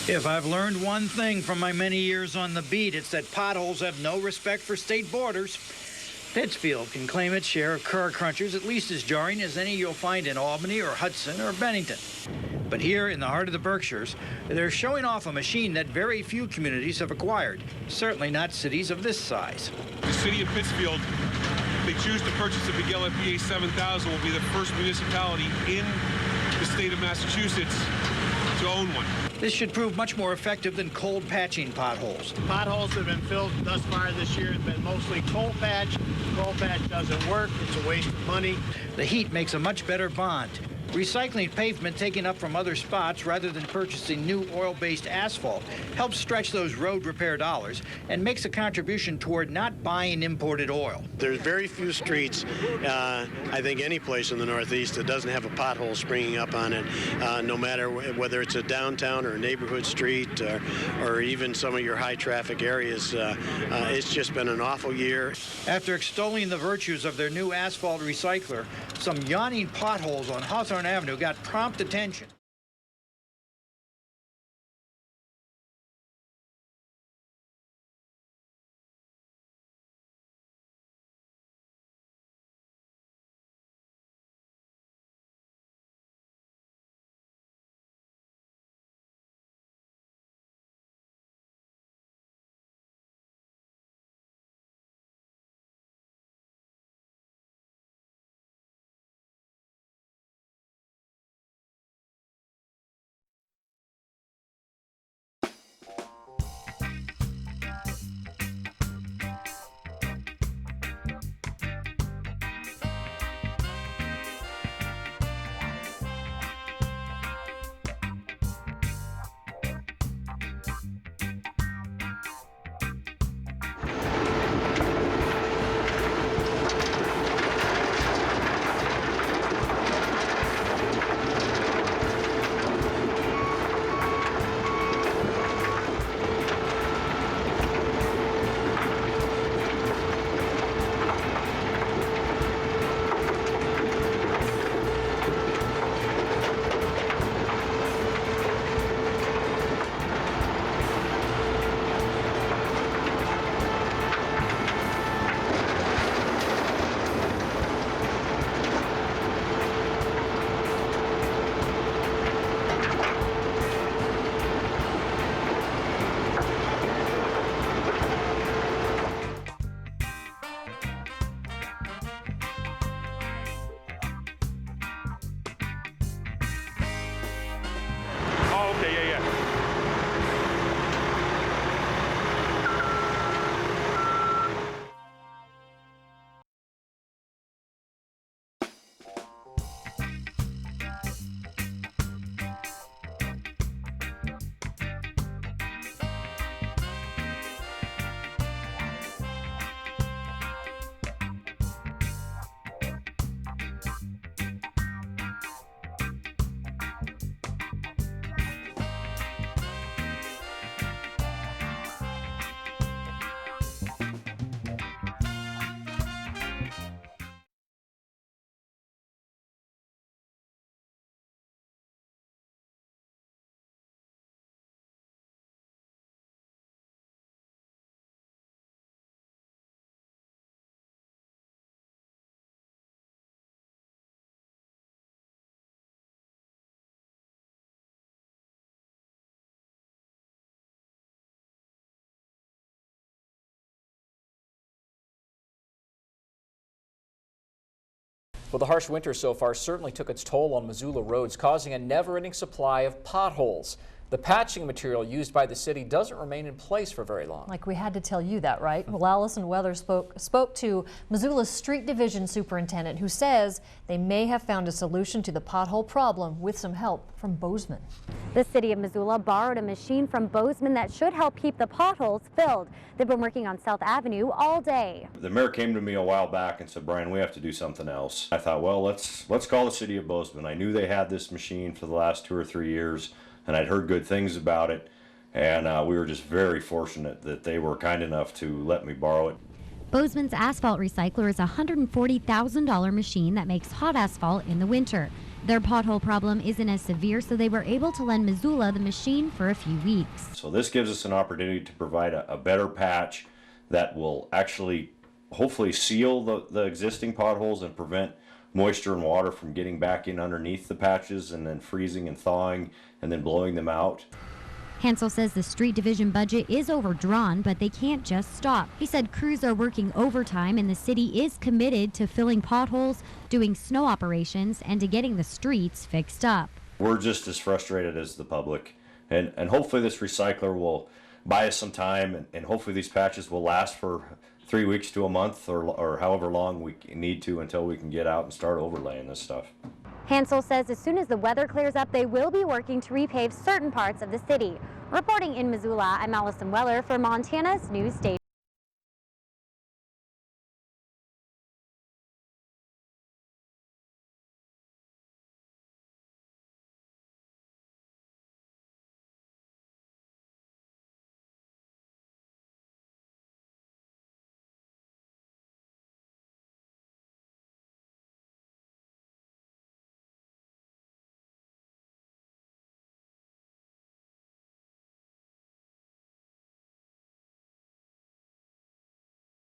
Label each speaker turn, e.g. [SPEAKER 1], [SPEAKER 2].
[SPEAKER 1] If I've learned one thing from my many years on the beat, it's that potholes have no respect for state borders. Pittsfield can claim its share of car crunchers at least as jarring as any you'll find in Albany or Hudson or Bennington. But here in the heart of the Berkshires, they're showing off a machine that very few communities have acquired, certainly not cities of this size.
[SPEAKER 2] The city of Pittsfield, if they choose to purchase a Bagela PA 7000, will be the first municipality in the state of Massachusetts to own one.
[SPEAKER 1] This should prove much more effective than cold patching potholes.
[SPEAKER 3] Potholes that have been filled thus far this year have been mostly cold patch. Cold patch doesn't work. It's a waste of money.
[SPEAKER 1] The heat makes a much better bond. Recycling pavement taken up from other spots rather than purchasing new oil-based asphalt helps stretch those road repair dollars and makes a contribution toward not buying imported oil.
[SPEAKER 3] There's very few streets, I think any place in the Northeast that doesn't have a pothole springing up on it, no matter whether it's a downtown or a neighborhood street or even some of your high traffic areas. It's just been an awful year.
[SPEAKER 1] After extolling the virtues of their new asphalt recycler, some yawning potholes on Hawthorne Avenue got prompt attention.
[SPEAKER 4] Well, the harsh winter so far certainly took its toll on Missoula roads, causing a never-ending supply of potholes. The patching material used by the city doesn't remain in place for very long.
[SPEAKER 5] Like we had to tell you that, right? Well, Allison Weather spoke to Missoula's Street Division Superintendent, who says they may have found a solution to the pothole problem with some help from Bozeman.
[SPEAKER 6] The city of Missoula borrowed a machine from Bozeman that should help keep the potholes filled. They've been working on South Avenue all day.
[SPEAKER 7] The mayor came to me a while back and said, "Brian, we have to do something else." I thought, well, let's call the city of Bozeman. I knew they had this machine for the last 2 or 3 years, and I'd heard good things about it, and we were just very fortunate that they were kind enough to let me borrow it.
[SPEAKER 6] Bozeman's Asphalt Recycler is a $140,000 machine that makes hot asphalt in the winter. Their pothole problem isn't as severe, so they were able to lend Missoula the machine for a few weeks.
[SPEAKER 7] So this gives us an opportunity to provide a better patch that will actually hopefully seal the existing potholes and prevent moisture and water from getting back in underneath the patches and then freezing and thawing and then blowing them out.
[SPEAKER 6] Hansel says the street division budget is overdrawn, but they can't just stop. He said crews are working overtime and the city is committed to filling potholes, doing snow operations, and to getting the streets fixed up.
[SPEAKER 7] We're just as frustrated as the public, and hopefully this recycler will buy us some time, and hopefully these patches will last for 3 weeks to a month or however long we need to until we can get out and start overlaying this stuff.
[SPEAKER 6] Hansel says as soon as the weather clears up, they will be working to repave certain parts of the city. Reporting in Missoula, I'm Allison Weller for Montana's News Station.